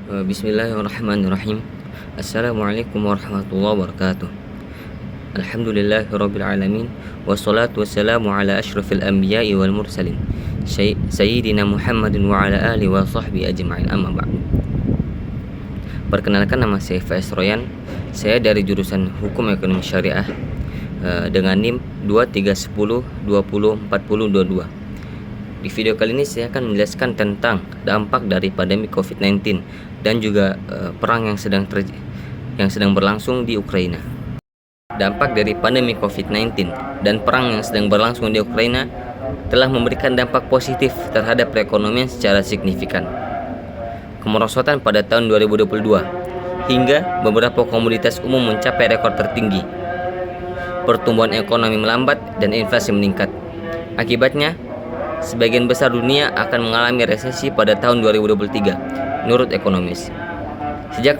Bismillahirrahmanirrahim. Assalamualaikum warahmatullahi wabarakatuh. Alhamdulillahirabbil alamin wassalatu wassalamu ala asyrafil anbiya'i wal mursalin sayyidina Muhammadin wa ala alihi wa sahbihi ajma'in, amma ba'du. Perkenalkan, nama saya Faiz Royan. Saya dari jurusan Hukum Ekonomi Syariah dengan NIM 2310204022. Di video kali ini saya akan menjelaskan tentang dampak dari pandemi COVID-19 dan juga perang yang sedang berlangsung di Ukraina. Dampak dari pandemi COVID-19 dan perang yang sedang berlangsung di Ukraina telah memberikan dampak positif terhadap perekonomian secara signifikan. Kemerosotan pada tahun 2022 hingga beberapa komoditas umum mencapai rekor tertinggi. Pertumbuhan ekonomi melambat dan inflasi meningkat. Akibatnya, sebagian besar dunia akan mengalami resesi pada tahun 2023 menurut ekonomis. Sejak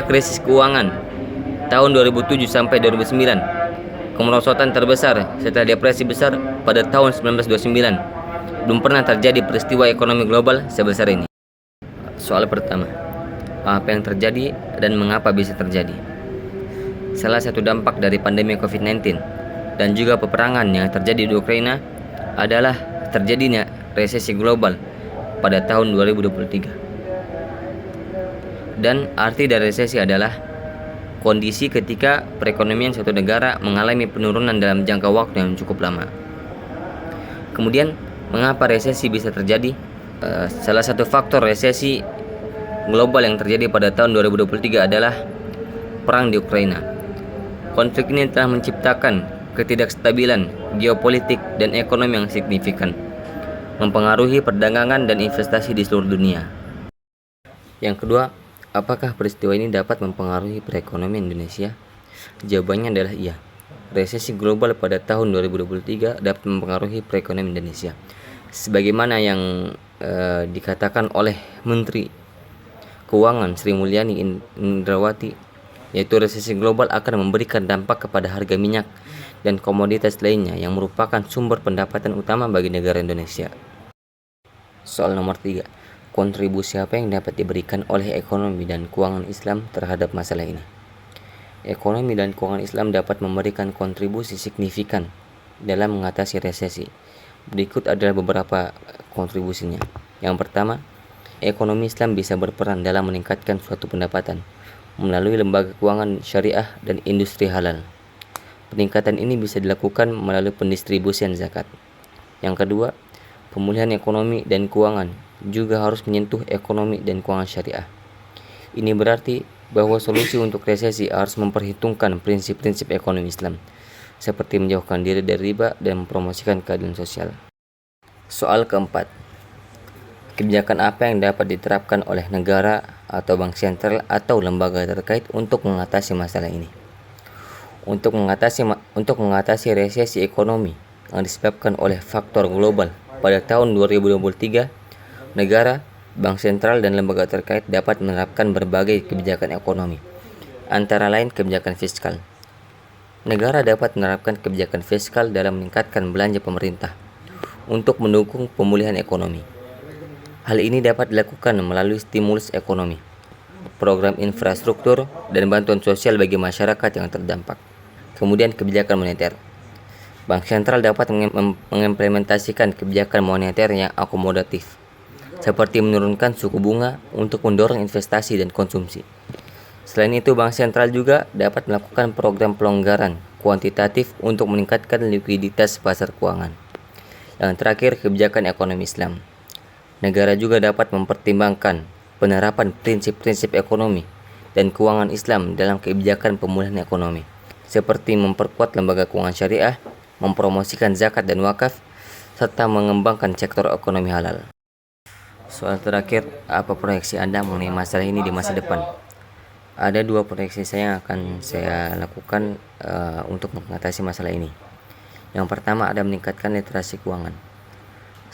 krisis keuangan tahun 2007 sampai 2009, kemerosotan terbesar setelah depresi besar pada tahun 1929, belum pernah terjadi peristiwa ekonomi global sebesar ini. Soal pertama, apa yang terjadi dan mengapa bisa terjadi? Salah satu dampak dari pandemi COVID-19 dan juga peperangan yang terjadi di Ukraina adalah terjadinya resesi global pada tahun 2023. Dan arti dari resesi adalah kondisi ketika perekonomian suatu negara mengalami penurunan dalam jangka waktu yang cukup lama. Kemudian, mengapa resesi bisa terjadi? Salah satu faktor resesi global yang terjadi pada tahun 2023 adalah perang di Ukraina. Konflik ini telah menciptakan ketidakstabilan geopolitik dan ekonomi yang signifikan, mempengaruhi perdagangan dan investasi di seluruh dunia. Yang kedua, apakah peristiwa ini dapat mempengaruhi perekonomian Indonesia? Jawabannya adalah iya. Resesi global pada tahun 2023 dapat mempengaruhi perekonomian Indonesia. Sebagaimana yang dikatakan oleh Menteri Keuangan Sri Mulyani Indrawati, yaitu resesi global akan memberikan dampak kepada harga minyak dan komoditas lainnya yang merupakan sumber pendapatan utama bagi negara Indonesia. Soal nomor 3, kontribusi apa yang dapat diberikan oleh ekonomi dan keuangan Islam terhadap masalah ini? Ekonomi dan keuangan Islam dapat memberikan kontribusi signifikan dalam mengatasi resesi. Berikut adalah beberapa kontribusinya. Yang pertama, ekonomi Islam bisa berperan dalam meningkatkan suatu pendapatan melalui lembaga keuangan syariah dan industri halal. Peningkatan ini bisa dilakukan melalui pendistribusian zakat. Yang kedua, pemulihan ekonomi dan keuangan juga harus menyentuh ekonomi dan keuangan syariah. Ini berarti bahwa solusi untuk resesi harus memperhitungkan prinsip-prinsip ekonomi Islam, seperti menjauhkan diri dari riba dan mempromosikan keadilan sosial. Soal keempat, kebijakan apa yang dapat diterapkan oleh negara atau bank sentral atau lembaga terkait untuk mengatasi masalah ini? Untuk mengatasi resesi ekonomi yang disebabkan oleh faktor global pada tahun 2023, negara, bank sentral dan lembaga terkait dapat menerapkan berbagai kebijakan ekonomi, antara lain kebijakan fiskal. Negara dapat menerapkan kebijakan fiskal dalam meningkatkan belanja pemerintah untuk mendukung pemulihan ekonomi. Hal ini dapat dilakukan melalui stimulus ekonomi, program infrastruktur, dan bantuan sosial bagi masyarakat yang terdampak. Kemudian kebijakan moneter. Bank sentral dapat mengimplementasikan kebijakan moneter yang akomodatif, seperti menurunkan suku bunga untuk mendorong investasi dan konsumsi. Selain itu, bank sentral juga dapat melakukan program pelonggaran kuantitatif untuk meningkatkan likuiditas pasar keuangan. Yang terakhir, kebijakan ekonomi Islam. Negara juga dapat mempertimbangkan penerapan prinsip-prinsip ekonomi dan keuangan Islam dalam kebijakan pemulihan ekonomi, seperti memperkuat lembaga keuangan syariah, mempromosikan zakat dan wakaf, serta mengembangkan sektor ekonomi halal. Soal terakhir, apa proyeksi Anda mengenai masalah ini di masa depan? Ada dua proyeksi saya yang akan saya lakukan untuk mengatasi masalah ini. Yang pertama, ada meningkatkan literasi keuangan.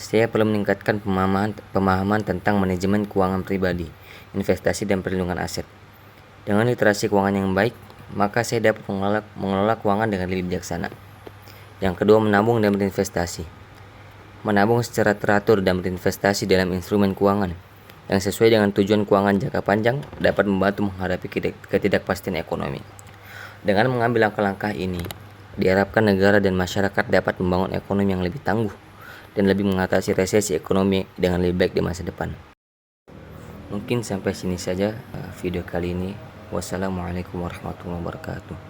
Saya perlu meningkatkan pemahaman tentang manajemen keuangan pribadi, investasi dan perlindungan aset. Dengan literasi keuangan yang baik, maka saya dapat mengelola keuangan dengan lebih bijaksana. Yang kedua, menabung dan berinvestasi. Menabung secara teratur dan berinvestasi dalam instrumen keuangan yang sesuai dengan tujuan keuangan jangka panjang dapat membantu menghadapi ketidakpastian ekonomi. Dengan mengambil langkah-langkah ini, diharapkan negara dan masyarakat dapat membangun ekonomi yang lebih tangguh dan lebih mengatasi resesi ekonomi dengan lebih baik di masa depan. Mungkin sampai sini saja video kali ini. Wassalamualaikum warahmatullahi wabarakatuh.